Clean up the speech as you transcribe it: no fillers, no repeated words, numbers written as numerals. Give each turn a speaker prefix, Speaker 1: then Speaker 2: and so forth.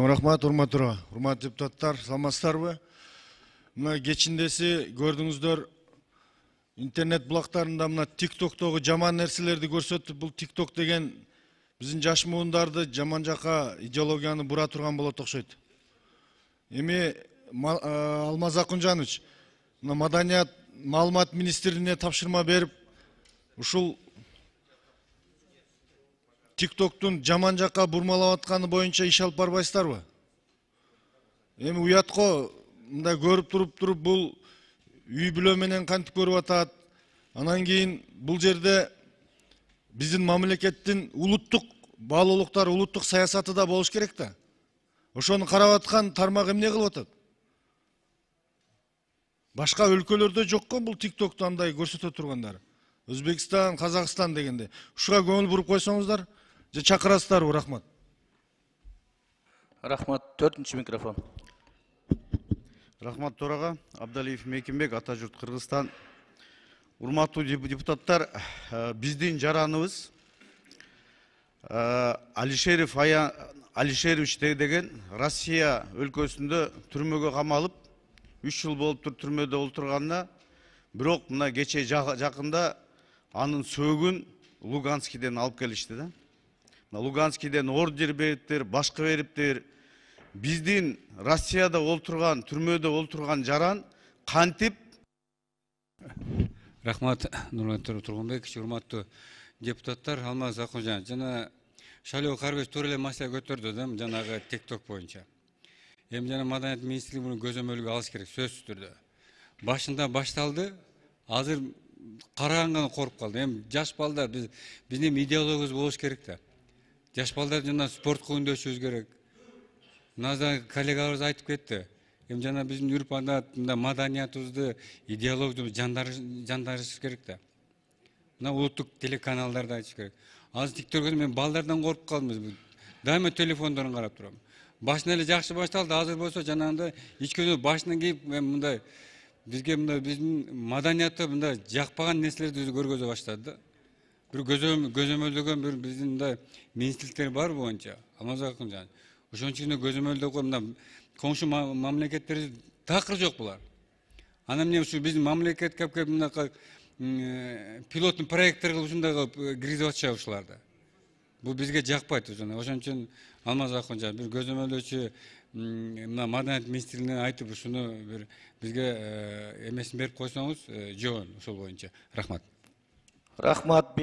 Speaker 1: Рахмат, урматтуу депутаттар, саламатсыздарбы? Мына кечиндеси көрдүңүздөр, интернет булактарында мына TikTok'тогу жаман нерселерди көрсөтүп, бул TikTok деген биздин жаш муундарды жаман жака идеологияны бура турган болот окшойт. Эми Алмаз Акунжанович, мына маданият маалымат министрлигине тапшырма берип, ушул TikTok'тун жаман жака бурмалап атканы боюнча иш алып барбайсыздарбы? Эми уятко мындай көрүп туруп бул үй бүлө менен кантип көрүп атат. Анан кийин бул жерде биздин мамлекеттин улуттук баалуулуктар, улуттук саясаты да болуш керек да. Ошону карап аткан тармак эмне кылып атат? Башка өлкөлөрдө жокко бул TikTok'ту андай көрсөтө тургандары. Өзбекстан, Казакстан дегенде. Ушуга көңүл буруп койсоңуздар, же чакырасыздарбы? Рахмат.
Speaker 2: Рахмат. 4-нчү микрофон.
Speaker 3: Рахмат Торага, Абдалиев Мекимбек, Атажурт, Кыргызстан. Урматтуу депутаттар, биздин жараныбыз Алишерович деген Россия өлкөсүндө түрмөгө камалып, 3 жыл болуп түрмөдө олтурганына, бирок мына кече жакында анын сөөгүн Луганскиден алып келишти да. Луганскиден ордер бериптир, башка бериптир. Биздин Россияда олтурган, түрмөдө олтурган жаран кантип?
Speaker 4: Рахмат, Нурматтуу Тургунбекович, урматтуу депутаттар, Алмаз Акунжанович, жана Шайлоо Карбеш туура эле маселе көтөрдү да, жанагы TikTok боюнча. Эми жана маданият министрлиги муну көзөмөлгө алыш керек, сөзсүз түрдө. Башында башталды, азыр караганга коруп калды. Эми жаш балдар, биздин идеологиябыз болуш керек да. Жаш балдар жана спортко үндөшүбүз керек. Мына коллегаларыбыз айтып кетти. Эми жана биздин үрп адат, маданиятыбызды, идеологиябызды жандарыш керек да. Мына улуттук телеканалдарда айтыш керек. Азыр TikTok'та мен балдардан коруп калдым. Дайыма телефондорун карап турам. Башында эле жакшы башталды, азыр болсо жанагындай ичкөнү башынан кийип, мен мындай бизге мындай биздин маданиятты мындай жакпаган нерселерди көргөзө баштады да. Бир көзөмөлдөгөн бир биздин мындай министрликтер бар боюнча. Алмаз Акунжанович, ошон үчүн көзөмөлдөгөн мына коңшу мамлекеттерде такыр жок булар. Анан эмне ушу биздин мамлекетке мынакай пилоттун проекттер кылып ушундай кылып киргизип атышат ушуларды. Бул бизге жакпайт ошон үчүн Алмаз Акунжанович бир көзөмөлдөөчү мына маданият министрлигине айтып ушуну бир бизге эмесин берип койсоңуз жөн ошол боюнча. Рахмат.
Speaker 2: Рахмат.